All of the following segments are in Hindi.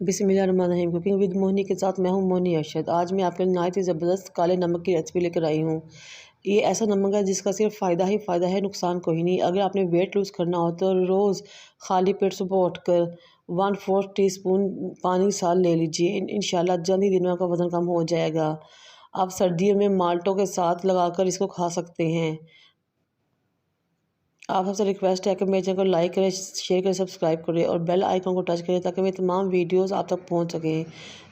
बिस्मिल्लाहिर्रहमानिर्रहीम। कुकिंग विद मोहिनी के साथ मैं हूं मोहिनी अरशद। आज मैं आपके लिए नहायत ही ज़बरदस्त काले नमक की रेसिपी लेकर आई हूं। ये ऐसा नमक है जिसका सिर्फ फ़ायदा ही फ़ायदा है, नुकसान कोई नहीं। अगर आपने वेट लूज़ करना हो तो रोज़ खाली पेट सुबह उठकर 1/4 टीस्पून पानी साल ले लीजिए। इंशाल्लाह चंद ही दिनों में आपका वज़न कम हो जाएगा। आप सर्दियों में माल्टों के साथ लगाकर इसको खा सकते हैं। आप सबसे रिक्वेस्ट है कि मेरे चैनल को लाइक करें, शेयर करें, सब्सक्राइब करें और बेल आइकन को टच करें ताकि मेरे तमाम वीडियोस आप तक पहुंच सकें।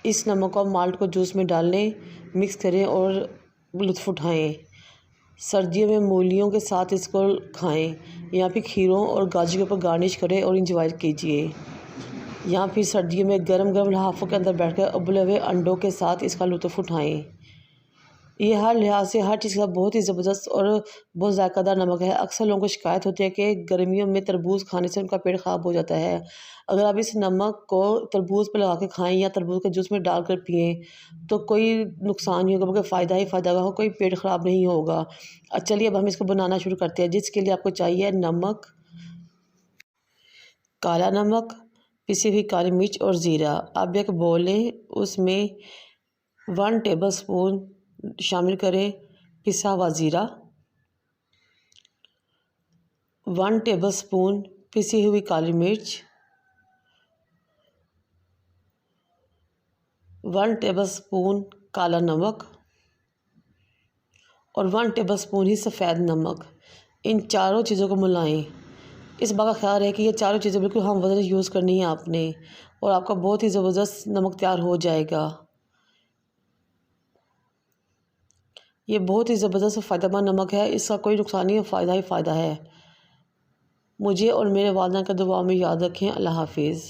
इस नमक को माल्ट को जूस में डाल लें, मिक्स करें और लुत्फ़ उठाएं। सर्दियों में मूलियों के साथ इसको खाएं या फिर खीरों और गाजर के ऊपर गार्निश करें और इंजॉय कीजिए। या फिर सर्दियों में गर्म गर्म लिफाफों के अंदर बैठकर उबले हुए अंडों के साथ इसका लुत्फ़ उठाएं। ये हर लिहाज से हर चीज़ का बहुत ही ज़बरदस्त और बहुत ज़ायक़ादार नमक है। अक्सर लोगों को शिकायत होती है कि गर्मियों में तरबूज़ खाने से उनका पेट ख़राब हो जाता है। अगर आप इस नमक को तरबूज़ पे लगा के खाएँ या तरबूज़ के जूस में डालकर पिएँ तो कोई नुकसान नहीं होगा बल्कि फ़ायदा ही फ़ायदा होगा, कोई पेट ख़राब नहीं होगा। चलिए अब हम इसको बनाना शुरू करते हैं। जिसके लिए आपको चाहिए नमक, काला नमक, पिसी हुई काली मिर्च और ज़ीरा। अब एक बोल लें, उसमें 1 टेबलस्पून शामिल करें पिसा हुआ ज़ीरा, 1 टेबलस्पून पिसी हुई काली मिर्च, 1 टेबलस्पून काला नमक और 1 टेबलस्पून ही सफ़ेद नमक। इन चारों चीज़ों को मिलाएं। इस बात का ख्याल है कि ये चारों चीज़ें बिल्कुल हम वज़न यूज़ करनी है आपने और आपका बहुत ही ज़बरदस्त नमक तैयार हो जाएगा। ये बहुत ही ज़बरदस्त और फ़ायदेमंद नमक है, इसका कोई नुकसान नहीं है, फ़ायदा ही फ़ायदा है। मुझे और मेरे वालिदैन का दुआ में याद रखें। अल्लाह हाफ़िज़।